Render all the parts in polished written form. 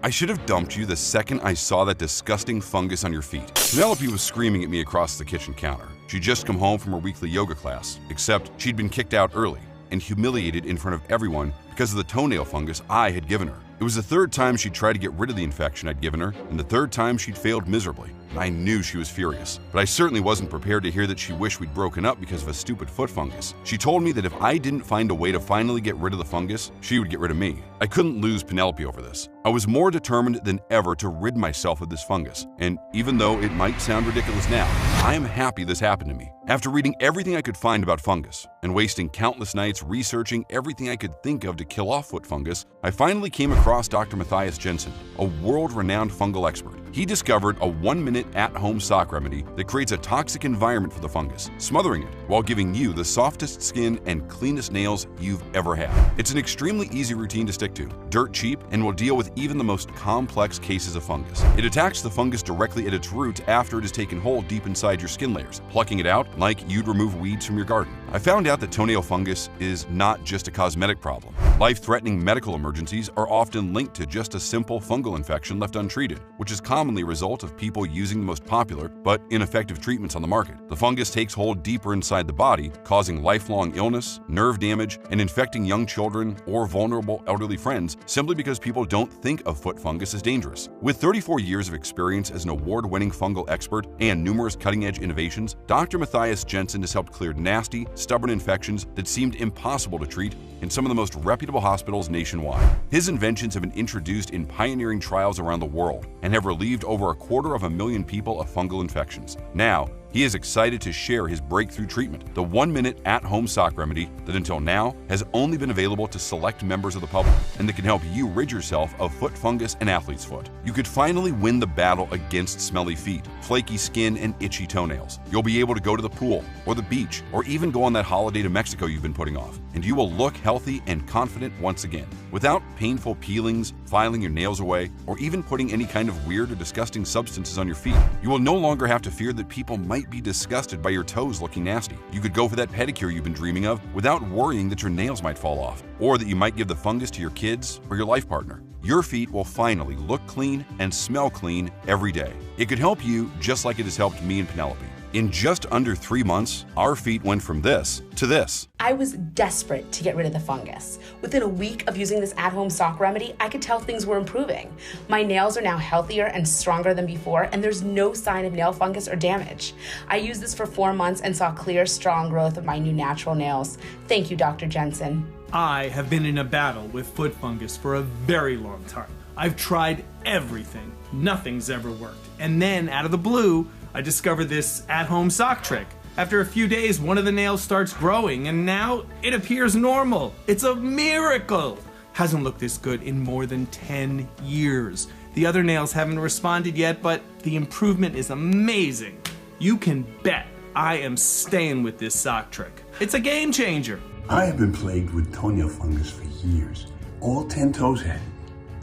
I should have dumped you the second I saw that disgusting fungus on your feet. Penelope was screaming at me across the kitchen counter. She'd just come home from her weekly yoga class, except she'd been kicked out early and humiliated in front of everyone because of the toenail fungus I had given her. It was the third time she'd tried to get rid of the infection I'd given her, and the third time she'd failed miserably. And I knew she was furious, but I certainly wasn't prepared to hear that she wished we'd broken up because of a stupid foot fungus. She told me that if I didn't find a way to finally get rid of the fungus, she would get rid of me. I couldn't lose Penelope over this. I was more determined than ever to rid myself of this fungus, and even though it might sound ridiculous now, I am happy this happened to me. After reading everything I could find about fungus and wasting countless nights researching everything I could think of to kill off foot fungus, I finally came across Dr. Matthias Jensen, a world-renowned fungal expert. He discovered a 1-minute at-home sock remedy that creates a toxic environment for the fungus, smothering it while giving you the softest skin and cleanest nails you've ever had. It's an extremely easy routine to stick to, dirt cheap, and will deal with even the most complex cases of fungus. It attacks the fungus directly at its roots after it has taken hold deep inside your skin layers, plucking it out like you'd remove weeds from your garden. I found out that toenail fungus is not just a cosmetic problem. Life-threatening medical emergencies are often linked to just a simple fungal infection left untreated, which is commonly a result of people using the most popular but ineffective treatments on the market. The fungus takes hold deeper inside the body, causing lifelong illness, nerve damage, and infecting young children or vulnerable elderly friends simply because people don't think of foot fungus as dangerous. With 34 years of experience as an award-winning fungal expert and numerous cutting-edge innovations, Dr. Matthias Jensen has helped clear nasty, stubborn infections that seemed impossible to treat in some of the most reputable hospitals nationwide. His inventions have been introduced in pioneering trials around the world and have relieved over 250,000 people of fungal infections. Now, he is excited to share his breakthrough treatment, the 1-minute at-home sock remedy that until now has only been available to select members of the public and that can help you rid yourself of foot fungus and athlete's foot. You could finally win the battle against smelly feet, flaky skin, and itchy toenails. You'll be able to go to the pool or the beach or even go on that holiday to Mexico you've been putting off, and you will look healthy and confident once again, without painful peelings, filing your nails away, or even putting any kind of weird or disgusting substances on your feet. You will no longer have to fear that people might be disgusted by your toes looking nasty. You could go for that pedicure you've been dreaming of without worrying that your nails might fall off, or that you might give the fungus to your kids or your life partner. Your feet will finally look clean and smell clean every day. It could help you just like it has helped me and Penelope. In just under 3 months, our feet went from this to this. I was desperate to get rid of the fungus. Within a week of using this at-home sock remedy, I could tell things were improving. My nails are now healthier and stronger than before, and there's no sign of nail fungus or damage. I used this for 4 months and saw clear, strong growth of my new natural nails. Thank you, Dr. Jensen. I have been in a battle with foot fungus for a very long time. I've tried everything. Nothing's ever worked. And then, out of the blue, I discovered this at-home sock trick. After a few days, one of the nails starts growing, and now it appears normal. It's a miracle! Hasn't looked this good in more than 10 years. The other nails haven't responded yet, but the improvement is amazing. You can bet I am staying with this sock trick. It's a game changer. I have been plagued with toenail fungus for years. All 10 toes had it.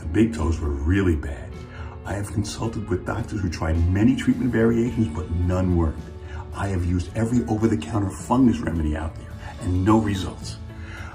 The big toes were really bad. I have consulted with doctors who tried many treatment variations, but none worked. I have used every over-the-counter fungus remedy out there, and no results.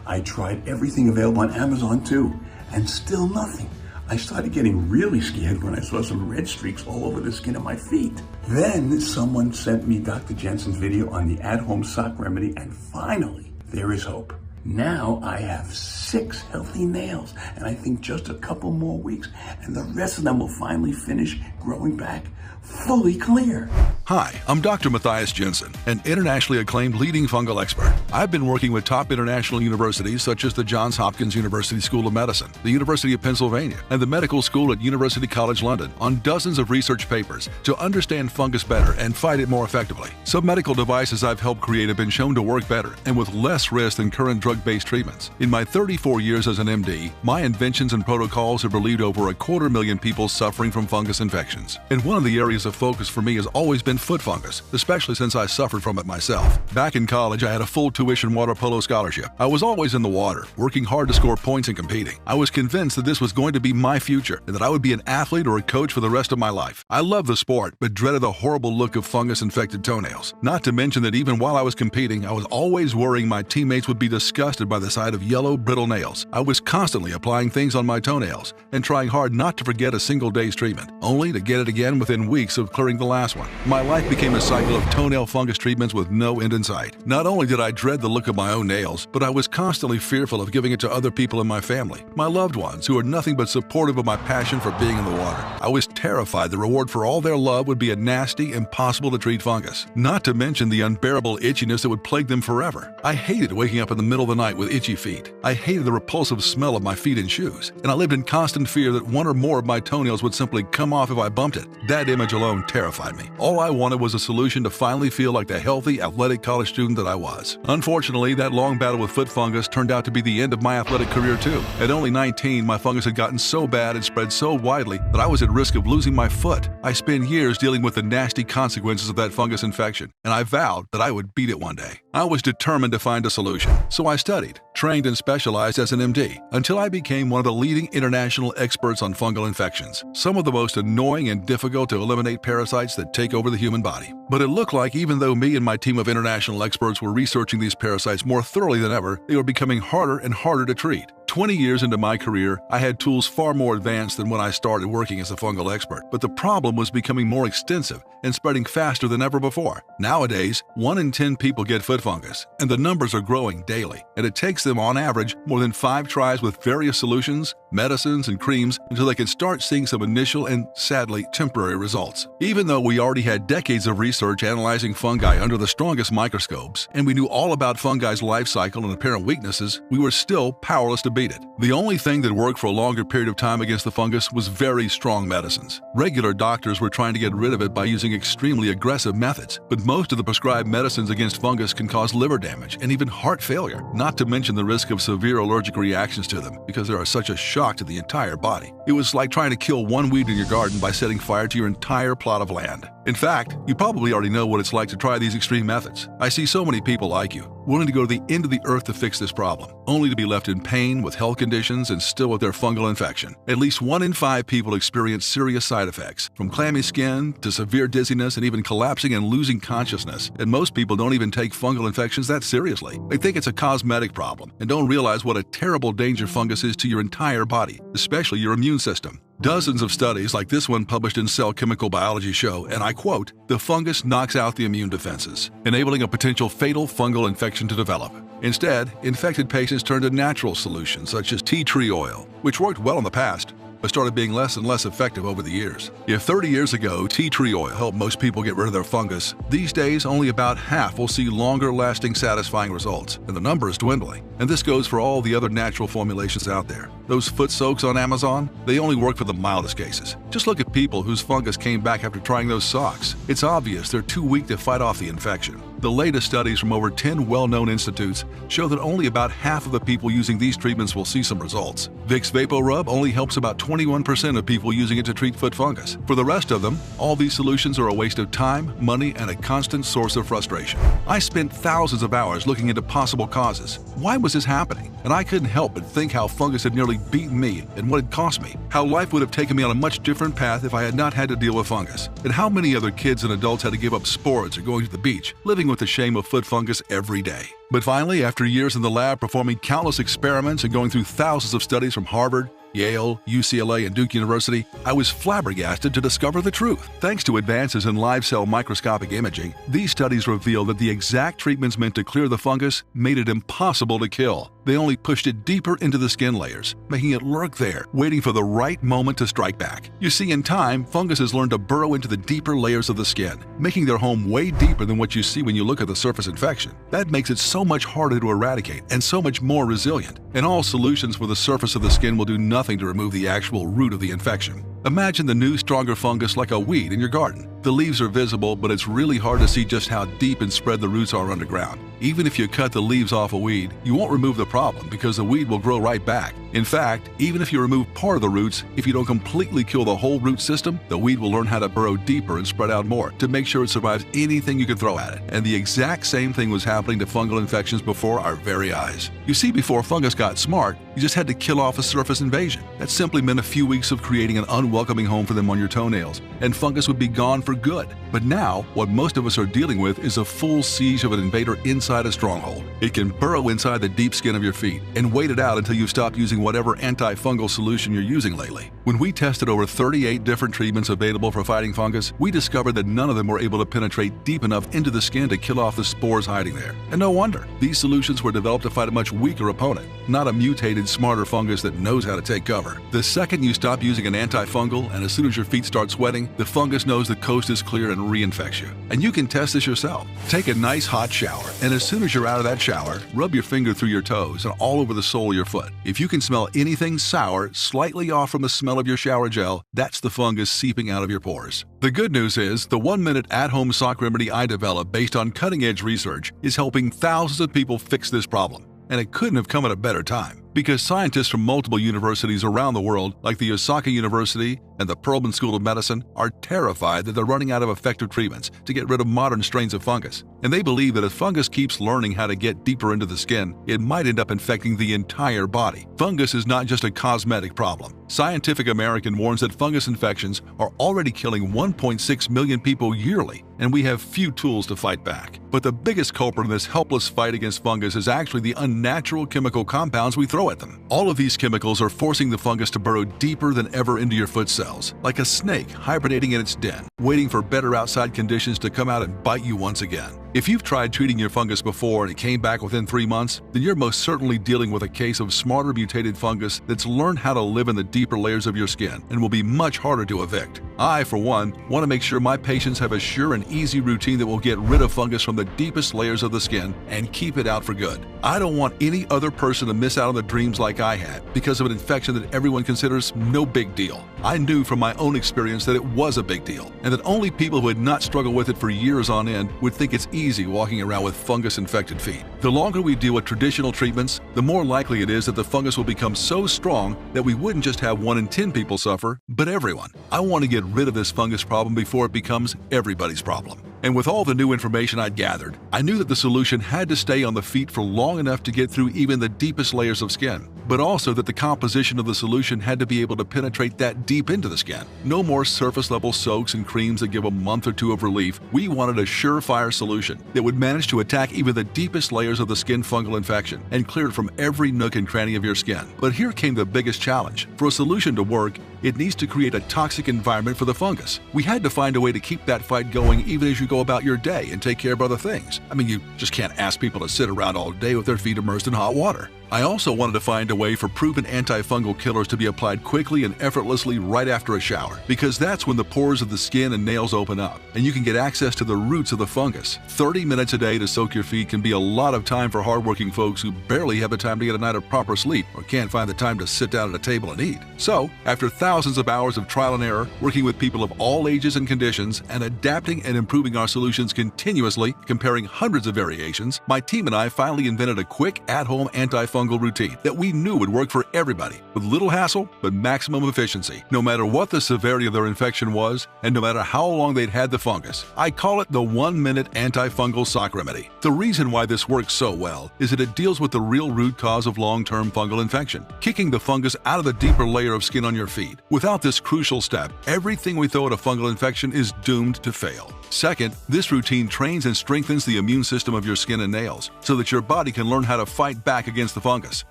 I tried everything available on Amazon too, and still nothing. I started getting really scared when I saw some red streaks all over the skin of my feet. Then someone sent me Dr. Jensen's video on the at-home sock remedy, and finally, there is hope. Now I have 6 healthy nails, and I think just a couple more weeks, and the rest of them will finally finish growing back fully clear. Hi, I'm Dr. Matthias Jensen, an internationally acclaimed leading fungal expert. I've been working with top international universities such as the Johns Hopkins University School of Medicine, the University of Pennsylvania, and the Medical School at University College London on dozens of research papers to understand fungus better and fight it more effectively. Some medical devices I've helped create have been shown to work better and with less risk than current drug-based treatments. In my 34 years as an MD, my inventions and protocols have relieved over 250,000 people suffering from fungus infections. And one of the areas of focus for me has always been foot fungus, especially since I suffered from it myself. Back in college, I had a full tuition water polo scholarship. I was always in the water, working hard to score points and competing. I was convinced that this was going to be my future and that I would be an athlete or a coach for the rest of my life. I loved the sport, but dreaded the horrible look of fungus-infected toenails. Not to mention that even while I was competing, I was always worrying my teammates would be disgusted disgusted by the sight of yellow, brittle nails. I was constantly applying things on my toenails and trying hard not to forget a single day's treatment, only to get it again within weeks of clearing the last one. My life became a cycle of toenail fungus treatments with no end in sight. Not only did I dread the look of my own nails, but I was constantly fearful of giving it to other people in my family, my loved ones, who are nothing but supportive of my passion for being in the water. I was terrified the reward for all their love would be a nasty, impossible-to-treat fungus, not to mention the unbearable itchiness that would plague them forever. I hated waking up in the middle of the night with itchy feet. I hated the repulsive smell of my feet in shoes, and I lived in constant fear that one or more of my toenails would simply come off if I bumped it. That image alone terrified me. All I wanted was a solution to finally feel like the healthy, athletic college student that I was. Unfortunately, that long battle with foot fungus turned out to be the end of my athletic career too. At only 19, my fungus had gotten so bad and spread so widely that I was at risk of losing my foot. I spent years dealing with the nasty consequences of that fungus infection, and I vowed that I would beat it one day. I was determined to find a solution, so I studied, trained, and specialized as an MD until I became one of the leading international experts on fungal infections, some of the most annoying and difficult to eliminate parasites that take over the human body. But it looked like even though me and my team of international experts were researching these parasites more thoroughly than ever, they were becoming harder and harder to treat. 20 years into my career, I had tools far more advanced than when I started working as a fungal expert, but the problem was becoming more extensive and spreading faster than ever before. Nowadays, 1 in 10 people get foot fungus, and the numbers are growing daily, and it takes them on average more than 5 tries with various solutions, medicines, and creams until they can start seeing some initial and, sadly, temporary results. Even though we already had decades of research analyzing fungi under the strongest microscopes, and we knew all about fungi's life cycle and apparent weaknesses, we were still powerless to beat it. The only thing that worked for a longer period of time against the fungus was very strong medicines. Regular doctors were trying to get rid of it by using extremely aggressive methods, but most of the prescribed medicines against fungus can cause liver damage and even heart failure, not to mention the risk of severe allergic reactions to them because they are such a shock to the entire body. It was like trying to kill one weed in your garden by setting fire to your entire plot of land. In fact, you probably already know what it's like to try these extreme methods. I see so many people like you, willing to go to the end of the earth to fix this problem, only to be left in pain with health conditions and still with their fungal infection. At least 1 in 5 people experience serious side effects, from clammy skin to severe dizziness and even collapsing and losing consciousness. And most people don't even take fungal infections that seriously. They think it's a cosmetic problem and don't realize what a terrible danger fungus is to your entire body, especially your immune system. Dozens of studies like this one published in Cell Chemical Biology show, and I quote, "The fungus knocks out the immune defenses, enabling a potential fatal fungal infection to develop. Instead, infected patients turn to natural solutions such as tea tree oil, which worked well in the past, but started being less and less effective over the years. If 30 years ago tea tree oil helped most people get rid of their fungus, these days only about half will see longer-lasting satisfying results, and the number is dwindling. And this goes for all the other natural formulations out there. Those foot soaks on Amazon, they only work for the mildest cases. Just look at people whose fungus came back after trying those socks. It's obvious they're too weak to fight off the infection. The latest studies from over 10 well-known institutes show that only about half of the people using these treatments will see some results. Vicks VapoRub only helps about 21% of people using it to treat foot fungus. For the rest of them, all these solutions are a waste of time, money, and a constant source of frustration. I spent thousands of hours looking into possible causes. Why was this happening? And I couldn't help but think how fungus had nearly beaten me and what it cost me. How life would have taken me on a much different path if I had not had to deal with fungus. And how many other kids and adults had to give up sports or going to the beach, living with the shame of foot fungus every day. But finally, after years in the lab performing countless experiments and going through thousands of studies from Harvard, Yale, UCLA, and Duke University, I was flabbergasted to discover the truth. Thanks to advances in live cell microscopic imaging, these studies revealed that the exact treatments meant to clear the fungus made it impossible to kill. They only pushed it deeper into the skin layers, making it lurk there, waiting for the right moment to strike back. You see, in time, fungus has learned to burrow into the deeper layers of the skin, making their home way deeper than what you see when you look at the surface infection. That makes it so much harder to eradicate and so much more resilient. And all solutions for the surface of the skin will do nothing to remove the actual root of the infection. Imagine the new, stronger fungus like a weed in your garden. The leaves are visible, but it's really hard to see just how deep and spread the roots are underground. Even if you cut the leaves off a weed, you won't remove the problem because the weed will grow right back. In fact, even if you remove part of the roots, if you don't completely kill the whole root system, the weed will learn how to burrow deeper and spread out more to make sure it survives anything you can throw at it. And the exact same thing was happening to fungal infections before our very eyes. You see, before fungus got smart, you just had to kill off a surface invasion. That simply meant a few weeks of creating an unwelcoming home for them on your toenails, and fungus would be gone for good. But now, what most of us are dealing with is a full siege of an invader inside inside a stronghold. It can burrow inside the deep skin of your feet and wait it out until you stop using whatever antifungal solution you're using lately. When we tested over 38 different treatments available for fighting fungus, we discovered that none of them were able to penetrate deep enough into the skin to kill off the spores hiding there. And no wonder. These solutions were developed to fight a much weaker opponent, not a mutated, smarter fungus that knows how to take cover. The second you stop using an antifungal, and as soon as your feet start sweating, the fungus knows the coast is clear and reinfects you. And you can test this yourself. Take a nice hot shower, and as soon as you're out of that shower, rub your finger through your toes and all over the sole of your foot. If you can smell anything sour, slightly off from the smell of your shower gel, that's the fungus seeping out of your pores. The good news is, the 1-minute at-home sock remedy I developed based on cutting-edge research is helping thousands of people fix this problem. And it couldn't have come at a better time, because scientists from multiple universities around the world, like the Osaka University and the Perelman School of Medicine, are terrified that they're running out of effective treatments to get rid of modern strains of fungus. And they believe that if fungus keeps learning how to get deeper into the skin, it might end up infecting the entire body. Fungus is not just a cosmetic problem. Scientific American warns that fungus infections are already killing 1.6 million people yearly, and we have few tools to fight back. But the biggest culprit in this helpless fight against fungus is actually the unnatural chemical compounds we throw at them. All of these chemicals are forcing the fungus to burrow deeper than ever into your foot cells, like a snake hibernating in its den, waiting for better outside conditions to come out and bite you once again. If you've tried treating your fungus before and it came back within 3 months, then you're most certainly dealing with a case of smarter mutated fungus that's learned how to live in the deeper layers of your skin and will be much harder to evict. I, for one, want to make sure my patients have a sure and easy routine that will get rid of fungus from the deepest layers of the skin and keep it out for good. I don't want any other person to miss out on the dreams like I had because of an infection that everyone considers no big deal. I knew from my own experience that it was a big deal, and that only people who had not struggled with it for years on end would think it's easy walking around with fungus-infected feet. The longer we deal with traditional treatments, the more likely it is that the fungus will become so strong that we wouldn't just have 1 in 10 people suffer, but everyone. I want to get rid of this fungus problem before it becomes everybody's problem. And with all the new information I'd gathered, I knew that the solution had to stay on the feet for long enough to get through even the deepest layers of skin, but also that the composition of the solution had to be able to penetrate that deep into the skin. No more surface-level soaks and creams that give a month or 2 of relief. We wanted a surefire solution that would manage to attack even the deepest layers of the skin fungal infection and clear it from every nook and cranny of your skin. But here came the biggest challenge. For a solution to work, it needs to create a toxic environment for the fungus. We had to find a way to keep that fight going even as you go about your day and take care of other things. I mean, you just can't ask people to sit around all day with their feet immersed in hot water. I also wanted to find a way for proven antifungal killers to be applied quickly and effortlessly right after a shower, because that's when the pores of the skin and nails open up, and you can get access to the roots of the fungus. 30 minutes a day to soak your feet can be a lot of time for hardworking folks who barely have the time to get a night of proper sleep or can't find the time to sit down at a table and eat. So, after thousands of hours of trial and error, working with people of all ages and conditions, and adapting and improving our solutions continuously, comparing hundreds of variations, my team and I finally invented a quick, at-home antifungal routine that we knew would work for everybody, with little hassle but maximum efficiency, no matter what the severity of their infection was and no matter how long they'd had the fungus. I call it the 1-minute antifungal sock remedy. The reason why this works so well is that it deals with the real root cause of long-term fungal infection, kicking the fungus out of the deeper layer of skin on your feet. Without this crucial step, everything we throw at a fungal infection is doomed to fail. Second, this routine trains and strengthens the immune system of your skin and nails so that your body can learn how to fight back against the fungus.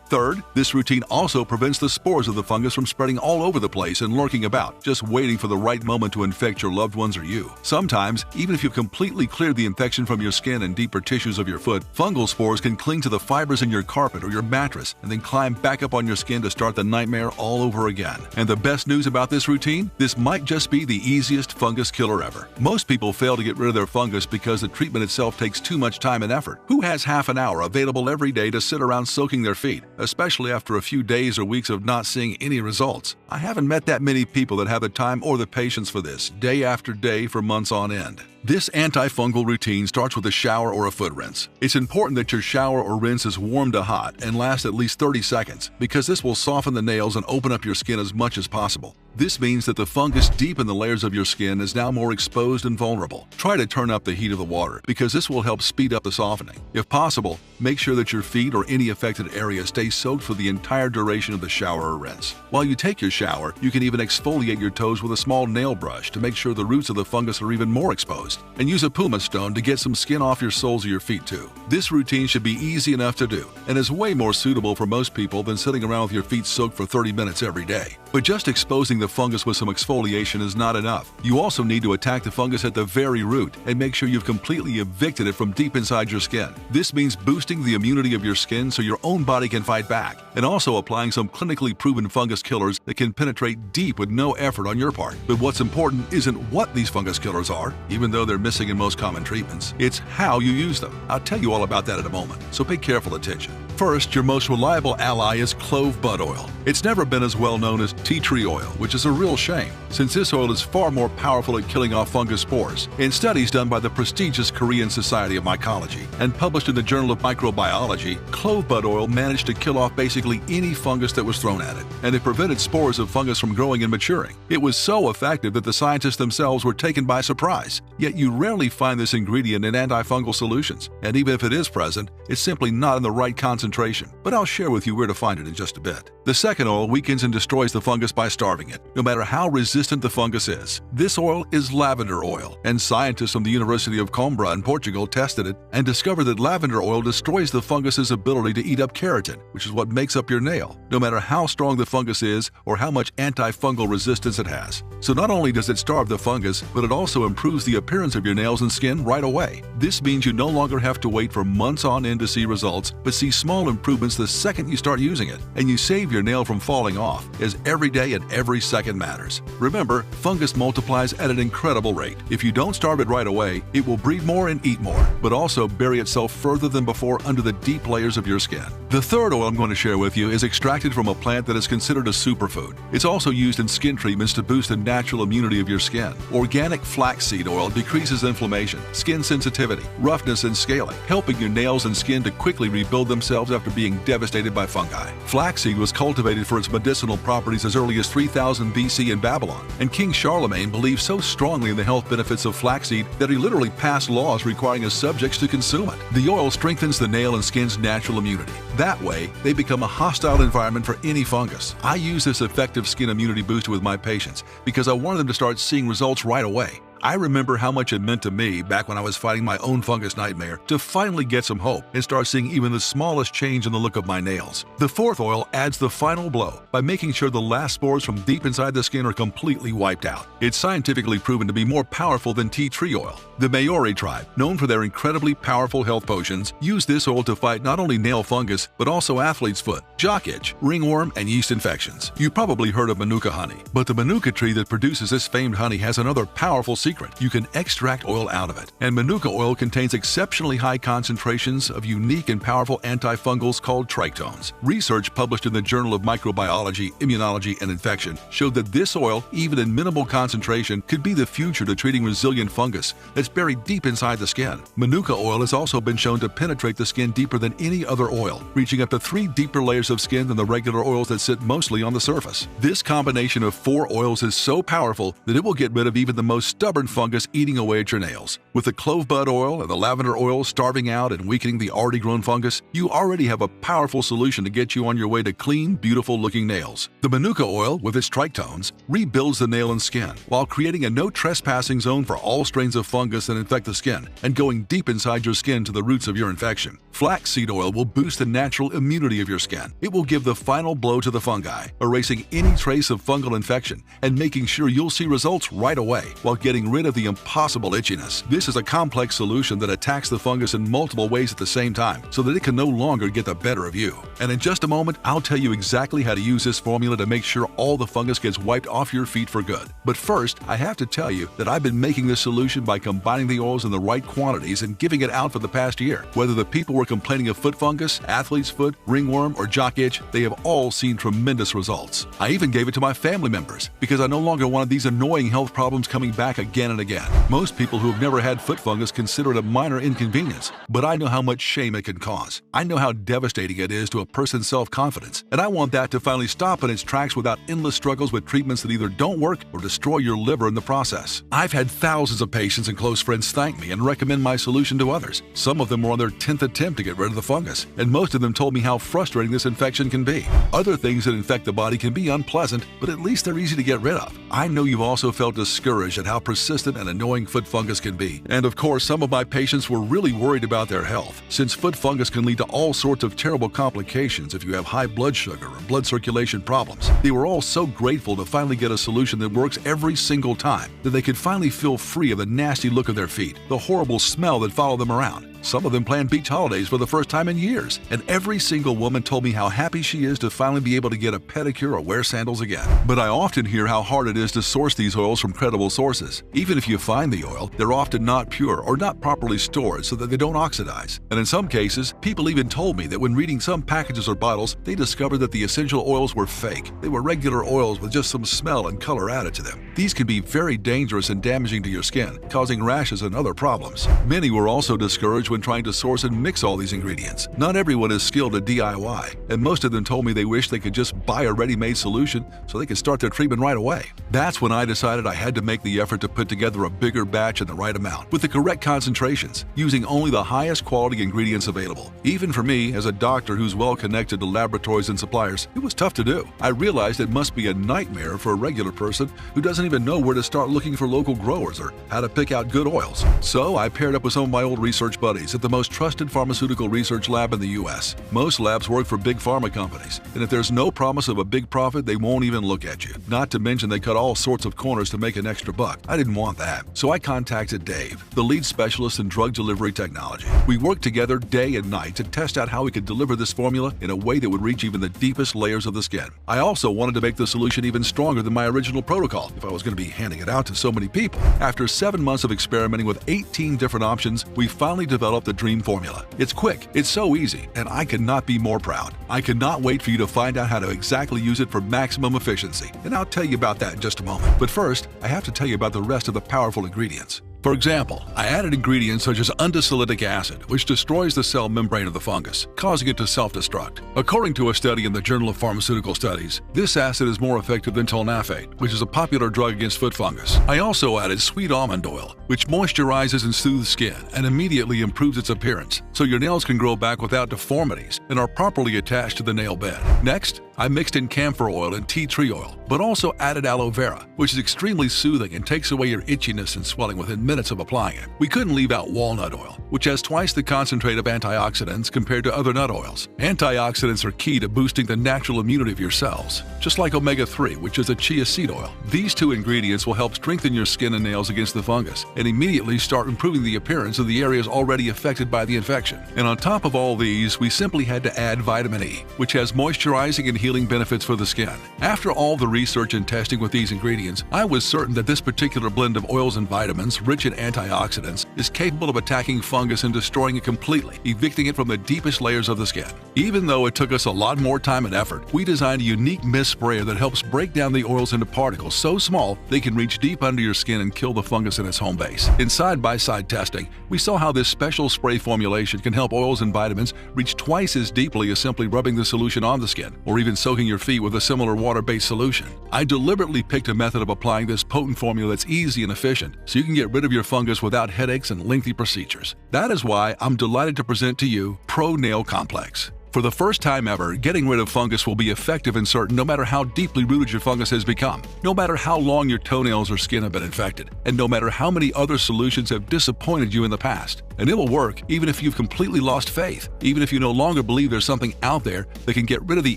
Third, this routine also prevents the spores of the fungus from spreading all over the place and lurking about, just waiting for the right moment to infect your loved ones or you. Sometimes, even if you've completely cleared the infection from your skin and deeper tissues of your foot, fungal spores can cling to the fibers in your carpet or your mattress and then climb back up on your skin to start the nightmare all over again. And the best news about this routine? This might just be the easiest fungus killer ever. Most people fail to get rid of their fungus because the treatment itself takes too much time and effort. Who has half an hour available every day to sit around soaking their feet, especially after a few days or weeks of not seeing any results? I haven't met that many people that have the time or the patience for this, day after day for months on end. This antifungal routine starts with a shower or a foot rinse. It's important that your shower or rinse is warm to hot and lasts at least 30 seconds because this will soften the nails and open up your skin as much as possible. This means that the fungus deep in the layers of your skin is now more exposed and vulnerable. Try to turn up the heat of the water because this will help speed up the softening. If possible, make sure that your feet or any affected area stay soaked for the entire duration of the shower or rinse. While you take your shower, you can even exfoliate your toes with a small nail brush to make sure the roots of the fungus are even more exposed. exposed, and use a pumice stone to get some skin off your soles of your feet too. This routine should be easy enough to do and is way more suitable for most people than sitting around with your feet soaked for 30 minutes every day. But just exposing the fungus with some exfoliation is not enough. You also need to attack the fungus at the very root and make sure you've completely evicted it from deep inside your skin. This means boosting the immunity of your skin so your own body can fight back, and also applying some clinically proven fungus killers that can penetrate deep with no effort on your part. But what's important isn't what these fungus killers are, even though they're missing in most common treatments. It's how you use them. I'll tell you all about that in a moment, so pay careful attention. First, your most reliable ally is clove bud oil. It's never been as well known as tea tree oil, which is a real shame, since this oil is far more powerful at killing off fungus spores. In studies done by the prestigious Korean Society of Mycology and published in the Journal of Microbiology, clove bud oil managed to kill off basically any fungus that was thrown at it, and it prevented spores of fungus from growing and maturing. It was so effective that the scientists themselves were taken by surprise. Yet you rarely find this ingredient in antifungal solutions, and even if it is present, it's simply not in the right concentration. But I'll share with you where to find it in just a bit. The second oil weakens and destroys the fungus by starving it, no matter how resistant the fungus is. This oil is lavender oil, and scientists from the University of Coimbra in Portugal tested it and discovered that lavender oil destroys the fungus's ability to eat up keratin, which is what makes up your nail, no matter how strong the fungus is or how much antifungal resistance it has. So not only does it starve the fungus, but it also improves the appearance of your nails and skin right away. This means you no longer have to wait for months on end to see results, but see small improvements the second you start using it, and you save your nail from falling off, as every day and every second matters. Remember, fungus multiplies at an incredible rate. If you don't starve it right away, it will breed more and eat more, but also bury itself further than before under the deep layers of your skin. The third oil I'm going to share with you is extracted from a plant that is considered a superfood. It's also used in skin treatments to boost the natural immunity of your skin. Organic flaxseed oil decreases inflammation, skin sensitivity, roughness, and scaling, helping your nails and skin to quickly rebuild themselves after being devastated by fungi. Flaxseed was cultivated for its medicinal properties as early as 3000 BC in Babylon, and King Charlemagne believed so strongly in the health benefits of flaxseed that he literally passed laws requiring his subjects to consume it. The oil strengthens the nail and skin's natural immunity. That way, they become a hostile environment for any fungus. I use this effective skin immunity booster with my patients because I wanted them to start seeing results right away. I remember how much it meant to me back when I was fighting my own fungus nightmare to finally get some hope and start seeing even the smallest change in the look of my nails. The fourth oil adds the final blow by making sure the last spores from deep inside the skin are completely wiped out. It's scientifically proven to be more powerful than tea tree oil. The Maori tribe, known for their incredibly powerful health potions, use this oil to fight not only nail fungus, but also athlete's foot, jock itch, ringworm, and yeast infections. You probably heard of manuka honey, but the manuka tree that produces this famed honey has another powerful secret. You can extract oil out of it, and manuka oil contains exceptionally high concentrations of unique and powerful antifungals called trichomes. Research published in the Journal of Microbiology, Immunology, and Infection showed that this oil, even in minimal concentration, could be the future to treating resilient fungus that's buried deep inside the skin. Manuka oil has also been shown to penetrate the skin deeper than any other oil, reaching up to 3 deeper layers of skin than the regular oils that sit mostly on the surface. This combination of 4 oils is so powerful that it will get rid of even the most stubborn fungus eating away at your nails. With the clove bud oil and the lavender oil starving out and weakening the already grown fungus, you already have a powerful solution to get you on your way to clean, beautiful looking nails. The manuka oil, with its trichomes, rebuilds the nail and skin while creating a no trespassing zone for all strains of fungus that infect the skin and going deep inside your skin to the roots of your infection. Flaxseed oil will boost the natural immunity of your skin. It will give the final blow to the fungi, erasing any trace of fungal infection and making sure you'll see results right away while getting rid of the impossible itchiness. This is a complex solution that attacks the fungus in multiple ways at the same time so that it can no longer get the better of you. And in just a moment, I'll tell you exactly how to use this formula to make sure all the fungus gets wiped off your feet for good. But first, I have to tell you that I've been making this solution by combining the oils in the right quantities and giving it out for the past year. Whether the people were complaining of foot fungus, athlete's foot, ringworm, or jock itch, they have all seen tremendous results. I even gave it to my family members because I no longer wanted these annoying health problems coming back again and again. Most people who have never had foot fungus consider it a minor inconvenience, but I know how much shame it can cause. I know how devastating it is to a person's self-confidence, and I want that to finally stop in its tracks without endless struggles with treatments that either don't work or destroy your liver in the process. I've had thousands of patients and close friends thank me and recommend my solution to others. Some of them were on their 10th attempt to get rid of the fungus, and most of them told me how frustrating this infection can be. Other things that infect the body can be unpleasant, but at least they're easy to get rid of. I know you've also felt discouraged at how persistent persistent and annoying foot fungus can be. And of course, some of my patients were really worried about their health, since foot fungus can lead to all sorts of terrible complications if you have high blood sugar or blood circulation problems. They were all so grateful to finally get a solution that works every single time, that they could finally feel free of the nasty look of their feet, the horrible smell that followed them around. Some of them planned beach holidays for the first time in years, and every single woman told me how happy she is to finally be able to get a pedicure or wear sandals again. But I often hear how hard it is to source these oils from credible sources. Even if you find the oil, they're often not pure or not properly stored so that they don't oxidize. And in some cases, people even told me that when reading some packages or bottles, they discovered that the essential oils were fake. They were regular oils with just some smell and color added to them. These can be very dangerous and damaging to your skin, causing rashes and other problems. Many were also discouraged when trying to source and mix all these ingredients. Not everyone is skilled at DIY, and most of them told me they wish they could just buy a ready-made solution so they could start their treatment right away. That's when I decided I had to make the effort to put together a bigger batch in the right amount, with the correct concentrations, using only the highest quality ingredients available. Even for me, as a doctor who's well connected to laboratories and suppliers, it was tough to do. I realized it must be a nightmare for a regular person who doesn't even know where to start looking for local growers or how to pick out good oils. So I paired up with some of my old research buddies at the most trusted pharmaceutical research lab in the U.S. Most labs work for big pharma companies, and if there's no promise of a big profit, they won't even look at you. Not to mention they cut all sorts of corners to make an extra buck. I didn't want that, so I contacted Dave, the lead specialist in drug delivery technology. We worked together day and night to test out how we could deliver this formula in a way that would reach even the deepest layers of the skin. I also wanted to make the solution even stronger than my original protocol if I was going to be handing it out to so many people. After 7 months of experimenting with 18 different options, we finally developed the dream formula. It's quick, it's so easy, and I could not be more proud. I cannot wait for you to find out how to exactly use it for maximum efficiency, and I'll tell you about that in just a moment. But first, I have to tell you about the rest of the powerful ingredients. For example, I added ingredients such as undecylitic acid, which destroys the cell membrane of the fungus, causing it to self-destruct. According to a study in the Journal of Pharmaceutical Studies, this acid is more effective than tolnafate, which is a popular drug against foot fungus. I also added sweet almond oil, which moisturizes and soothes skin and immediately improves its appearance, so your nails can grow back without deformities and are properly attached to the nail bed. Next, I mixed in camphor oil and tea tree oil, but also added aloe vera, which is extremely soothing and takes away your itchiness and swelling within minutes of applying it. We couldn't leave out walnut oil, which has twice the concentrate of antioxidants compared to other nut oils. Antioxidants are key to boosting the natural immunity of your cells, just like omega-3, which is a chia seed oil. These two ingredients will help strengthen your skin and nails against the fungus and immediately start improving the appearance of the areas already affected by the infection. And on top of all these, we simply had to add vitamin E, which has moisturizing and healing benefits for the skin. After all the research and testing with these ingredients, I was certain that this particular blend of oils and vitamins, rich in antioxidants, is capable of attacking fungus and destroying it completely, evicting it from the deepest layers of the skin. Even though it took us a lot more time and effort, we designed a unique mist sprayer that helps break down the oils into particles so small they can reach deep under your skin and kill the fungus in its home base. In side-by-side testing, we saw how this special spray formulation can help oils and vitamins reach twice as deeply as simply rubbing the solution on the skin, or even soaking your feet with a similar water-based solution. I deliberately picked a method of applying this potent formula that's easy and efficient, so you can get rid of your fungus without headaches and lengthy procedures. That is why I'm delighted to present to you Pro Nail Complex. For the first time ever, getting rid of fungus will be effective and certain no matter how deeply rooted your fungus has become, no matter how long your toenails or skin have been infected, and no matter how many other solutions have disappointed you in the past. And it will work even if you've completely lost faith, even if you no longer believe there's something out there that can get rid of the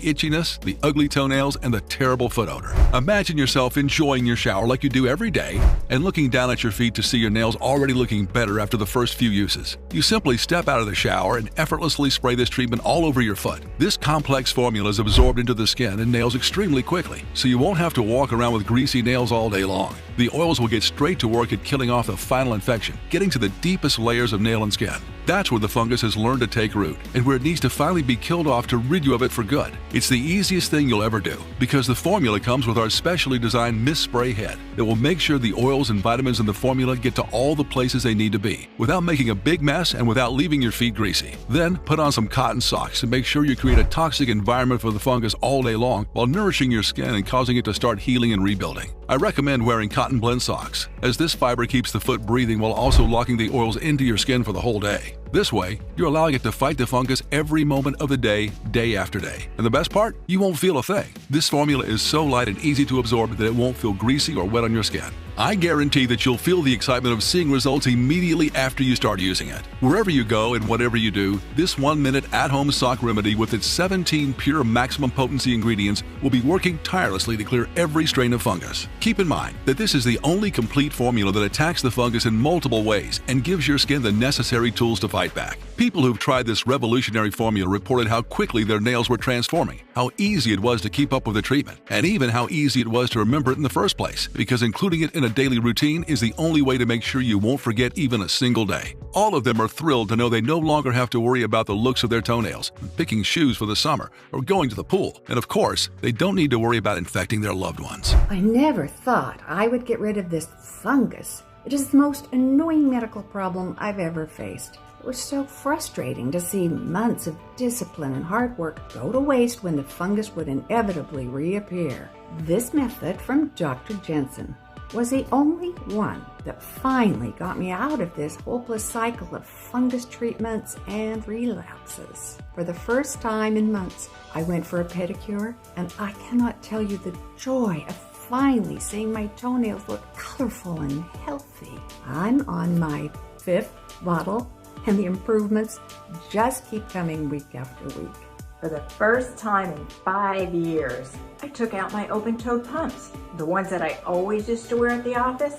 itchiness, the ugly toenails, and the terrible foot odor. Imagine yourself enjoying your shower like you do every day and looking down at your feet to see your nails already looking better after the first few uses. You simply step out of the shower and effortlessly spray this treatment all over your foot. This complex formula is absorbed into the skin and nails extremely quickly, so you won't have to walk around with greasy nails all day long. The oils will get straight to work at killing off the final infection, getting to the deepest layers of nail and skin. That's where the fungus has learned to take root, and where it needs to finally be killed off to rid you of it for good. It's the easiest thing you'll ever do, because the formula comes with our specially designed mist spray head that will make sure the oils and vitamins in the formula get to all the places they need to be, without making a big mess and without leaving your feet greasy. Then put on some cotton socks to make sure you create a toxic environment for the fungus all day long while nourishing your skin and causing it to start healing and rebuilding. I recommend wearing cotton blend socks, as this fiber keeps the foot breathing while also locking the oils into your skin for the whole day. This way, you're allowing it to fight the fungus every moment of the day, day after day. And the best part? You won't feel a thing. This formula is so light and easy to absorb that it won't feel greasy or wet on your skin. I guarantee that you'll feel the excitement of seeing results immediately after you start using it. Wherever you go and whatever you do, this 1-minute at-home sock remedy with its 17 pure maximum potency ingredients will be working tirelessly to clear every strain of fungus. Keep in mind that this is the only complete formula that attacks the fungus in multiple ways and gives your skin the necessary tools to fight back. People who've tried this revolutionary formula reported how quickly their nails were transforming, how easy it was to keep up with the treatment, and even how easy it was to remember it in the first place, because including it in a daily routine is the only way to make sure you won't forget even a single day. All of them are thrilled to know they no longer have to worry about the looks of their toenails, picking shoes for the summer, or going to the pool. And of course, they don't need to worry about infecting their loved ones. I never thought I would get rid of this fungus. It is the most annoying medical problem I've ever faced. It was so frustrating to see months of discipline and hard work go to waste when the fungus would inevitably reappear. This method from Dr. Jensen was the only one that finally got me out of this hopeless cycle of fungus treatments and relapses. For the first time in months, I went for a pedicure, and I cannot tell you the joy of finally seeing my toenails look colorful and healthy. I'm on my 5th bottle, and the improvements just keep coming week after week. For the first time in 5 years, I took out my open-toed pumps, the ones that I always used to wear at the office,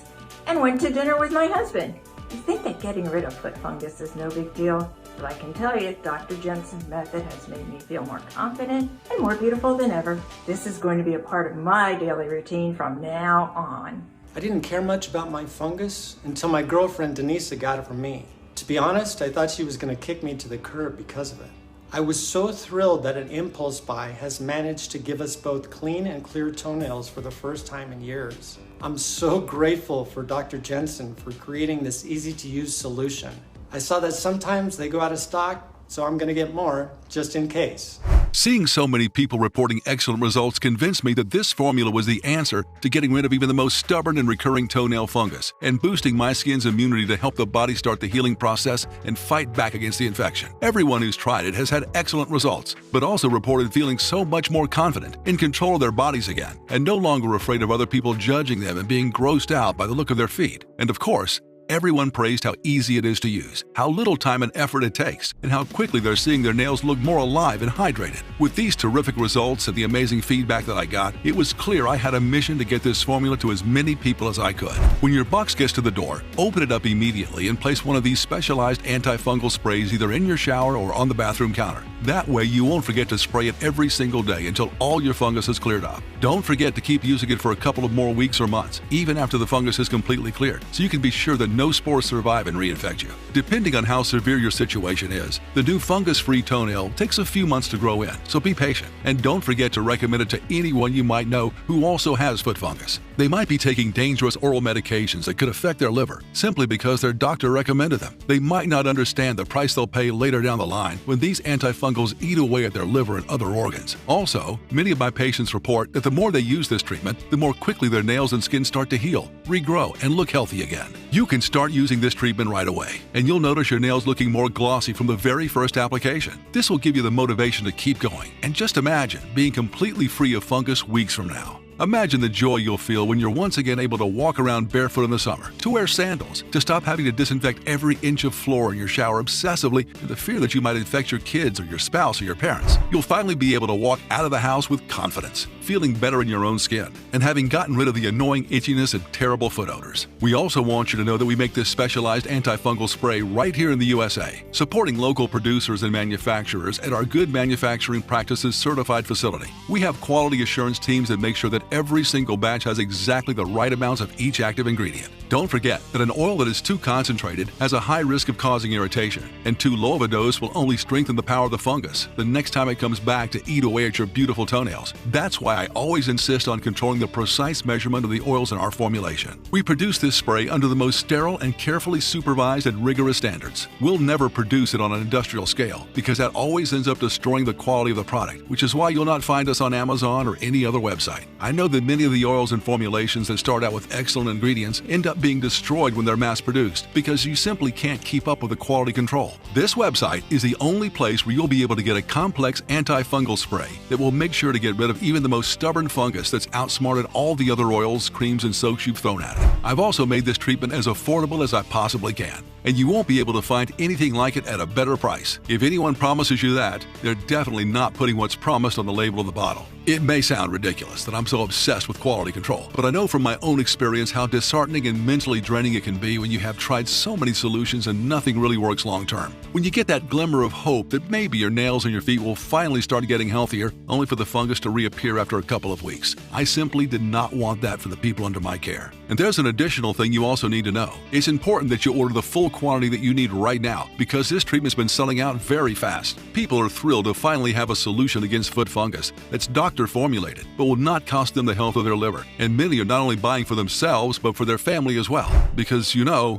and went to dinner with my husband. You think that getting rid of foot fungus is no big deal, but I can tell you Dr. Jensen's method has made me feel more confident and more beautiful than ever. This is going to be a part of my daily routine from now on. I didn't care much about my fungus until my girlfriend Denise got it from me. To be honest, I thought she was going to kick me to the curb because of it. I was so thrilled that an impulse buy has managed to give us both clean and clear toenails for the first time in years. I'm so grateful for Dr. Jensen for creating this easy-to-use solution. I saw that sometimes they go out of stock, so I'm going to get more just in case. Seeing so many people reporting excellent results convinced me that this formula was the answer to getting rid of even the most stubborn and recurring toenail fungus and boosting my skin's immunity to help the body start the healing process and fight back against the infection. Everyone who's tried it has had excellent results, but also reported feeling so much more confident, in control of their bodies again, and no longer afraid of other people judging them and being grossed out by the look of their feet. And of course, everyone praised how easy it is to use, how little time and effort it takes, and how quickly they're seeing their nails look more alive and hydrated. With these terrific results and the amazing feedback that I got, it was clear I had a mission to get this formula to as many people as I could. When your box gets to the door, open it up immediately and place one of these specialized antifungal sprays either in your shower or on the bathroom counter. That way you won't forget to spray it every single day until all your fungus is cleared up. Don't forget to keep using it for a couple of more weeks or months, even after the fungus is completely cleared, so you can be sure that no spores survive and reinfect you. Depending on how severe your situation is, the new fungus-free toenail takes a few months to grow in, so be patient. And don't forget to recommend it to anyone you might know who also has foot fungus. They might be taking dangerous oral medications that could affect their liver simply because their doctor recommended them. They might not understand the price they'll pay later down the line when these antifungals eat away at their liver and other organs. Also, many of my patients report that the more they use this treatment, the more quickly their nails and skin start to heal, regrow, and look healthy again. You can start using this treatment right away, and you'll notice your nails looking more glossy from the very first application. This will give you the motivation to keep going. And just imagine being completely free of fungus weeks from now. Imagine the joy you'll feel when you're once again able to walk around barefoot in the summer, to wear sandals, to stop having to disinfect every inch of floor in your shower obsessively in the fear that you might infect your kids or your spouse or your parents. You'll finally be able to walk out of the house with confidence, feeling better in your own skin, and having gotten rid of the annoying itchiness and terrible foot odors. We also want you to know that we make this specialized antifungal spray right here in the USA, supporting local producers and manufacturers at our Good Manufacturing Practices certified facility. We have quality assurance teams that make sure that every single batch has exactly the right amounts of each active ingredient. Don't forget that an oil that is too concentrated has a high risk of causing irritation, and too low of a dose will only strengthen the power of the fungus the next time it comes back to eat away at your beautiful toenails. That's why I always insist on controlling the precise measurement of the oils in our formulation. We produce this spray under the most sterile and carefully supervised and rigorous standards. We'll never produce it on an industrial scale because that always ends up destroying the quality of the product, which is why you'll not find us on Amazon or any other website. I know that many of the oils and formulations that start out with excellent ingredients end up being destroyed when they're mass-produced because you simply can't keep up with the quality control. This website is the only place where you'll be able to get a complex antifungal spray that will make sure to get rid of even the most stubborn fungus that's outsmarted all the other oils, creams, and soaps you've thrown at it. I've also made this treatment as affordable as I possibly can, and you won't be able to find anything like it at a better price. If anyone promises you that, they're definitely not putting what's promised on the label of the bottle. It may sound ridiculous that I'm so obsessed with quality control, but I know from my own experience how disheartening and mentally draining it can be when you have tried so many solutions and nothing really works long term. When you get that glimmer of hope that maybe your nails and your feet will finally start getting healthier, only for the fungus to reappear after a couple of weeks. I simply did not want that for the people under my care. And there's an additional thing you also need to know. It's important that you order the full quantity that you need right now because this treatment's been selling out very fast. People are thrilled to finally have a solution against foot fungus that's doctor-formulated, but will not cost them the health of their liver. And many are not only buying for themselves, but for their family as well. Because,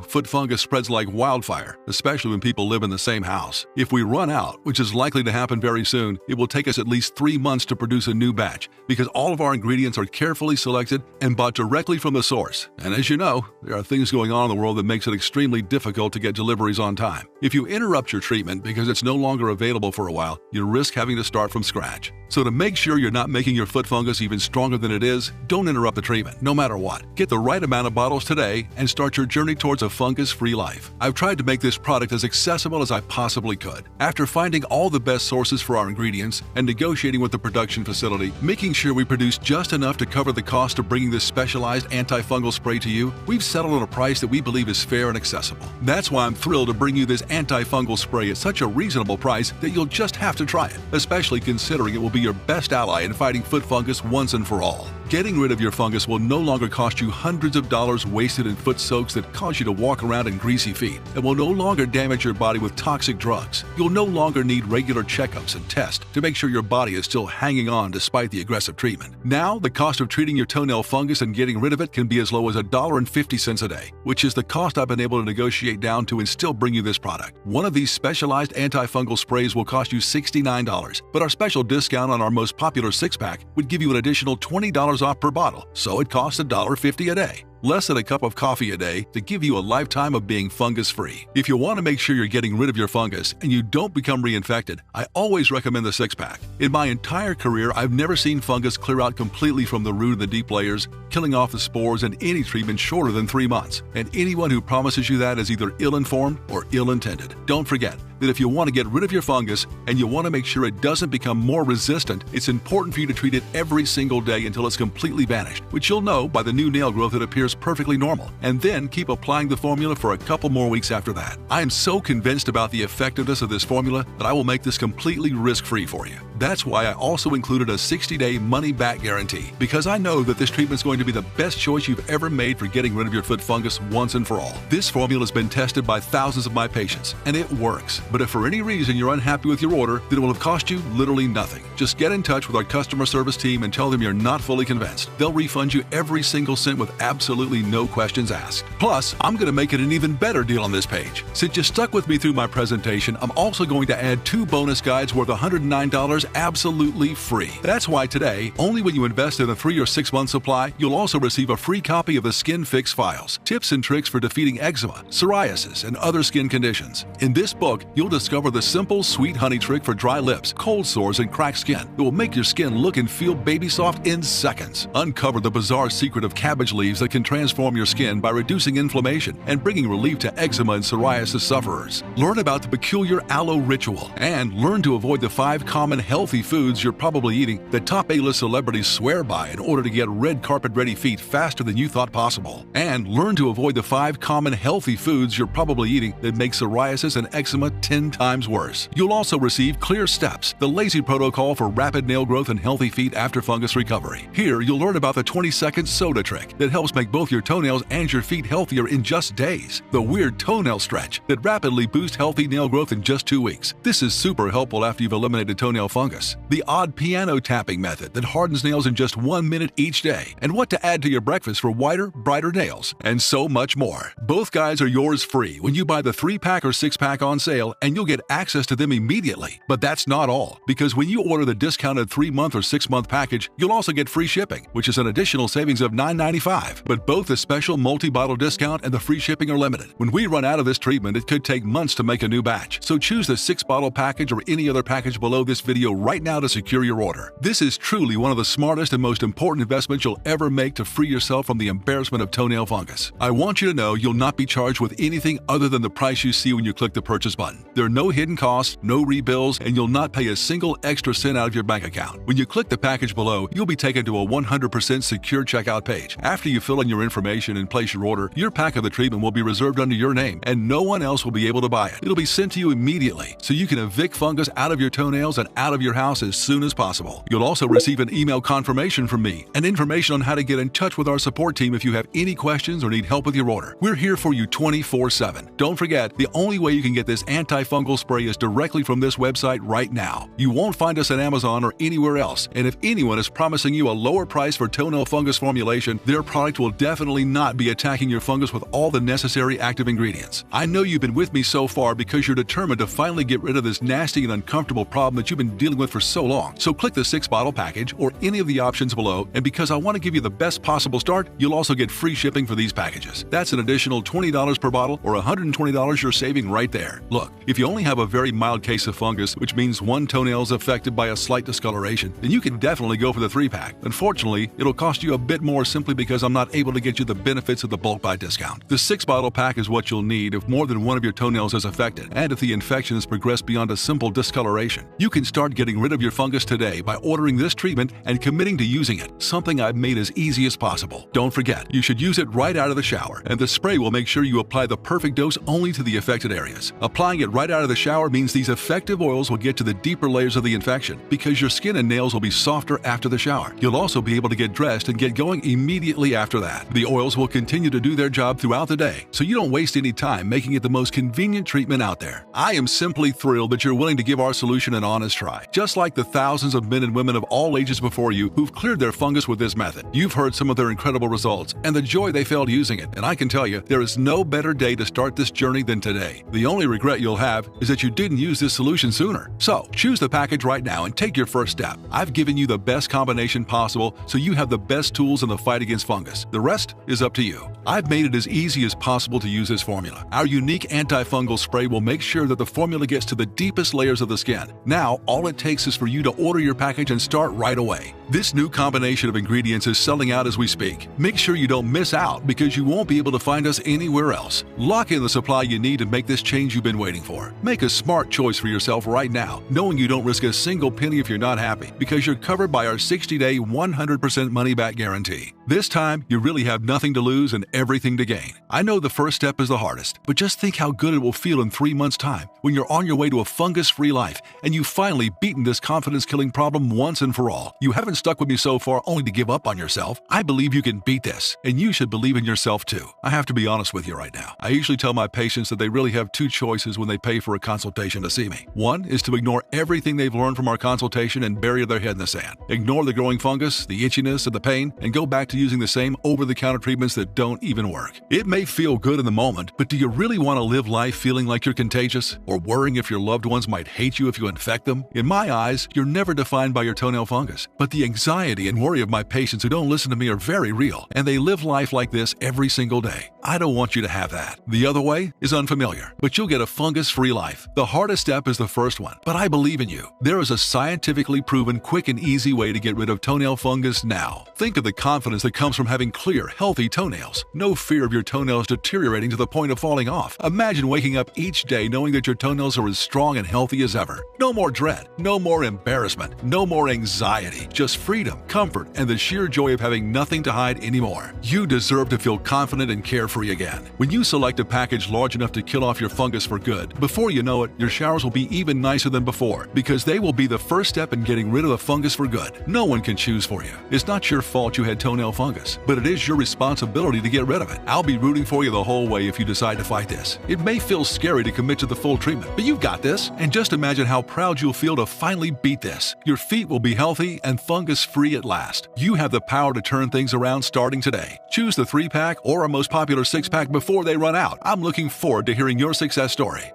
foot fungus spreads like wildfire, especially when people live in the same house. If we run out, which is likely to happen very soon, it will take us at least 3 months to produce a new batch because all of our ingredients are carefully selected and bought directly from the source. And as you know, there are things going on in the world that makes it extremely difficult to get deliveries on time. If you interrupt your treatment because it's no longer available for a while, you risk having to start from scratch. So to make sure you're not making your foot fungus even stronger than it is, don't interrupt the treatment, no matter what. Get the right amount of bottles today and start your journey towards a fungus-free life. I've tried to make this product as accessible as I possibly could. After finding all the best sources for our ingredients and negotiating with the production facility, making sure we produce just enough to cover the cost of bringing this specialized antifungal spray to you, we've settled on a price that we believe is fair and accessible. That's why I'm thrilled to bring you this antifungal spray at such a reasonable price that you'll just have to try it, especially considering it will be your best ally in fighting foot fungus once and for all. Getting rid of your fungus will no longer cost you hundreds of dollars wasted in foot soaks that cause you to walk around in greasy feet and will no longer damage your body with toxic drugs. You'll no longer need regular checkups and tests to make sure your body is still hanging on despite the aggressive treatment. Now, the cost of treating your toenail fungus and getting rid of it can be as low as $1.50 a day, which is the cost I've been able to negotiate down to and still bring you this product. One of these specialized antifungal sprays will cost you $69, but our special discount on our most popular 6-pack would give you an additional $20 off per bottle, so it costs $1.50 a day. Less than a cup of coffee a day to give you a lifetime of being fungus-free. If you want to make sure you're getting rid of your fungus and you don't become reinfected, I always recommend the 6-pack. In my entire career, I've never seen fungus clear out completely from the root and the deep layers, killing off the spores in any treatment shorter than 3 months. And anyone who promises you that is either ill-informed or ill-intended. Don't forget that if you want to get rid of your fungus and you want to make sure it doesn't become more resistant, it's important for you to treat it every single day until it's completely vanished, which you'll know by the new nail growth that appears perfectly normal, and then keep applying the formula for a couple more weeks after that. I am so convinced about the effectiveness of this formula that I will make this completely risk-free for you. That's why I also included a 60-day money-back guarantee, because I know that this treatment is going to be the best choice you've ever made for getting rid of your foot fungus once and for all. This formula has been tested by thousands of my patients, and it works. But if for any reason you're unhappy with your order, then it will have cost you literally nothing. Just get in touch with our customer service team and tell them you're not fully convinced. They'll refund you every single cent with absolutely no questions asked. Plus, I'm going to make it an even better deal on this page. Since you stuck with me through my presentation, I'm also going to add 2 bonus guides worth $109 absolutely free. That's why today, only when you invest in a 3 or 6 month supply, you'll also receive a free copy of the Skin Fix Files, tips and tricks for defeating eczema, psoriasis, and other skin conditions. In this book, you'll discover the simple, sweet honey trick for dry lips, cold sores, and cracked skin that will make your skin look and feel baby soft in seconds. Uncover the bizarre secret of cabbage leaves that can transform your skin by reducing inflammation and bringing relief to eczema and psoriasis sufferers. Learn about the peculiar aloe ritual and learn to avoid the 5 common healthy foods you're probably eating that top A-list celebrities swear by in order to get red carpet-ready feet faster than you thought possible. And learn to avoid the 5 common healthy foods you're probably eating that make psoriasis and eczema 10 times worse. You'll also receive Clear Steps, the lazy protocol for rapid nail growth and healthy feet after fungus recovery. Here, you'll learn about the 20-second soda trick that helps make both your toenails and your feet healthier in just days. The weird toenail stretch that rapidly boosts healthy nail growth in just 2 weeks. This is super helpful after you've eliminated toenail fungus. fungus, the odd piano tapping method that hardens nails in just 1 minute each day, and what to add to your breakfast for whiter, brighter nails, and so much more. Both guides are yours free when you buy the 3-pack or 6-pack on sale, and you'll get access to them immediately. But that's not all, because when you order the discounted 3-month or 6-month package, you'll also get free shipping, which is an additional savings of $9.95. But both the special multi-bottle discount and the free shipping are limited. When we run out of this treatment, it could take months to make a new batch. So choose the 6-bottle package or any other package below this video right now to secure your order. This is truly one of the smartest and most important investments you'll ever make to free yourself from the embarrassment of toenail fungus. I want you to know you'll not be charged with anything other than the price you see when you click the purchase button. There are no hidden costs, no rebills, and you'll not pay a single extra cent out of your bank account. When you click the package below, you'll be taken to a 100% secure checkout page. After you fill in your information and place your order, your pack of the treatment will be reserved under your name, and no one else will be able to buy it. It'll be sent to you immediately, so you can evict fungus out of your toenails and out of your house as soon as possible. You'll also receive an email confirmation from me and information on how to get in touch with our support team if you have any questions or need help with your order. We're here for you 24/7. Don't forget, the only way you can get this antifungal spray is directly from this website right now. You won't find us on Amazon or anywhere else, and if anyone is promising you a lower price for toenail fungus formulation, their product will definitely not be attacking your fungus with all the necessary active ingredients. I know you've been with me so far because you're determined to finally get rid of this nasty and uncomfortable problem that you've been dealing with for so long. So click the 6-bottle package or any of the options below, and because I want to give you the best possible start, you'll also get free shipping for these packages. That's an additional $20 per bottle or $120 you're saving right there. Look, if you only have a very mild case of fungus, which means one toenail is affected by a slight discoloration, then you can definitely go for the 3-pack. Unfortunately, it'll cost you a bit more simply because I'm not able to get you the benefits of the bulk buy discount. The 6-bottle pack is what you'll need if more than one of your toenails is affected, and if the infection has progressed beyond a simple discoloration. You can start getting rid of your fungus today by ordering this treatment and committing to using it, something I've made as easy as possible. Don't forget, you should use it right out of the shower, and the spray will make sure you apply the perfect dose only to the affected areas. Applying it right out of the shower means these effective oils will get to the deeper layers of the infection because your skin and nails will be softer after the shower. You'll also be able to get dressed and get going immediately after that. The oils will continue to do their job throughout the day, so you don't waste any time, making it the most convenient treatment out there. I am simply thrilled that you're willing to give our solution an honest try, just like the thousands of men and women of all ages before you who've cleared their fungus with this method. You've heard some of their incredible results and the joy they felt using it, and I can tell you, there is no better day to start this journey than today. The only regret you'll have is that you didn't use this solution sooner. So, choose the package right now and take your first step. I've given you the best combination possible so you have the best tools in the fight against fungus. The rest is up to you. I've made it as easy as possible to use this formula. Our unique antifungal spray will make sure that the formula gets to the deepest layers of the skin. Now, all it takes is for you to order your package and start right away. This new combination of ingredients is selling out as we speak. Make sure you don't miss out because you won't be able to find us anywhere else. Lock in the supply you need to make this change you've been waiting for. Make a smart choice for yourself right now, knowing you don't risk a single penny if you're not happy because you're covered by our 60-day, 100% money-back guarantee. This time, you really have nothing to lose and everything to gain. I know the first step is the hardest, but just think how good it will feel in 3 months' time when you're on your way to a fungus-free life and you've finally beaten this confidence-killing problem once and for all. You haven't stuck with me so far only to give up on yourself. I believe you can beat this, and you should believe in yourself too. I have to be honest with you right now. I usually tell my patients that they really have 2 choices when they pay for a consultation to see me. One is to ignore everything they've learned from our consultation and bury their head in the sand. Ignore the growing fungus, the itchiness, and the pain, and go back to using the same over-the-counter treatments that don't even work. It may feel good in the moment, but do you really want to live life feeling like you're contagious or worrying if your loved ones might hate you if you infect them? In my eyes, you're never defined by your toenail fungus, but the anxiety and worry of my patients who don't listen to me are very real, and they live life like this every single day. I don't want you to have that. The other way is unfamiliar, but you'll get a fungus-free life. The hardest step is the first one, but I believe in you. There is a scientifically proven quick and easy way to get rid of toenail fungus now. Think of the confidence that comes from having clear, healthy toenails. No fear of your toenails deteriorating to the point of falling off. Imagine waking up each day knowing that your toenails are as strong and healthy as ever. No more dread, no more embarrassment, no more anxiety, just freedom, comfort, and the sheer joy of having nothing to hide anymore. You deserve to feel confident and carefree. fungus-free again. When you select a package large enough to kill off your fungus for good, before you know it, your showers will be even nicer than before, because they will be the first step in getting rid of the fungus for good. No one can choose for you. It's not your fault you had toenail fungus, but it is your responsibility to get rid of it. I'll be rooting for you the whole way if you decide to fight this. It may feel scary to commit to the full treatment, but you've got this. And just imagine how proud you'll feel to finally beat this. Your feet will be healthy and fungus-free at last. You have the power to turn things around starting today. Choose the 3-pack or our most popular 6-pack before they run out. I'm looking forward to hearing your success story.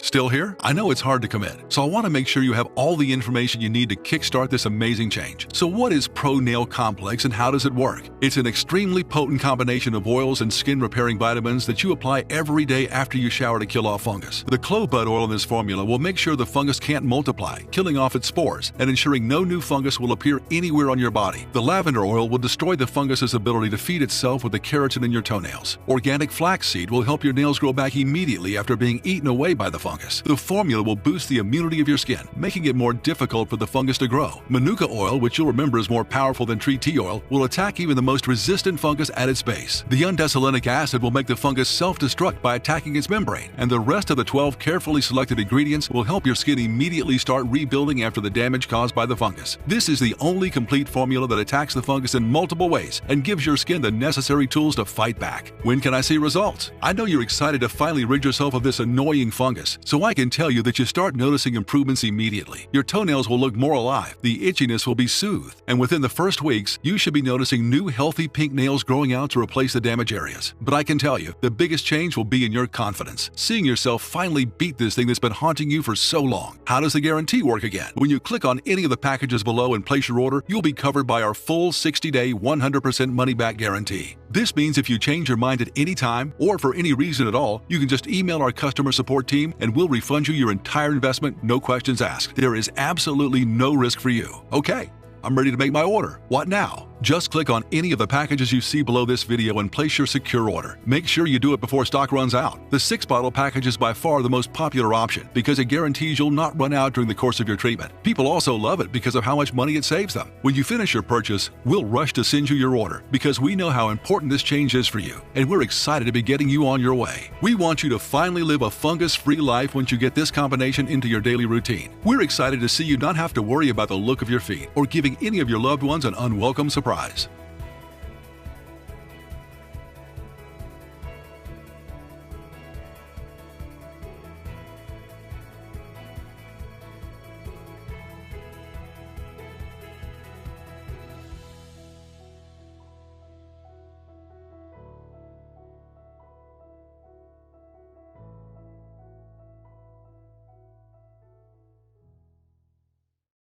Still here? I know it's hard to commit, so I want to make sure you have all the information you need to kickstart this amazing change. So what is Pro Nail Complex and how does it work? It's an extremely potent combination of oils and skin repairing vitamins that you apply every day after you shower to kill off fungus. The clove bud oil in this formula will make sure the fungus can't multiply, killing off its spores and ensuring no new fungus will appear anywhere on your body. The lavender oil will destroy the fungus's ability to feed itself with the keratin in your toenails. Organic flaxseed will help your nails grow back immediately after being eaten away by the fungus. The formula will boost the immunity of your skin, making it more difficult for the fungus to grow. Manuka oil, which you'll remember is more powerful than tree tea oil, will attack even the most resistant fungus at its base. The undecilenic acid will make the fungus self-destruct by attacking its membrane, and the rest of the 12 carefully selected ingredients will help your skin immediately start rebuilding after the damage caused by the fungus. This is the only complete formula that attacks the fungus in multiple ways and gives your skin the necessary tools to fight back. When can I see results? I know you're excited to finally rid yourself of this annoying fungus, so I can tell you that you start noticing improvements immediately. Your toenails will look more alive, the itchiness will be soothed, and within the first weeks, you should be noticing new healthy pink nails growing out to replace the damaged areas. But I can tell you, the biggest change will be in your confidence, seeing yourself finally beat this thing that's been haunting you for so long. How does the guarantee work again? When you click on any of the packages below and place your order, you'll be covered by our full 60-day, 100% money-back guarantee. This means if you change your mind at any time, or for any reason at all, you can just email our customer support team and we'll refund you your entire investment, no questions asked. There is absolutely no risk for you. Okay, I'm ready to make my order. What now? Just click on any of the packages you see below this video and place your secure order. Make sure you do it before stock runs out. The 6-bottle package is by far the most popular option because it guarantees you'll not run out during the course of your treatment. People also love it because of how much money it saves them. When you finish your purchase, we'll rush to send you your order because we know how important this change is for you, and we're excited to be getting you on your way. We want you to finally live a fungus-free life once you get this combination into your daily routine. We're excited to see you not have to worry about the look of your feet or giving any of your loved ones an unwelcome surprise.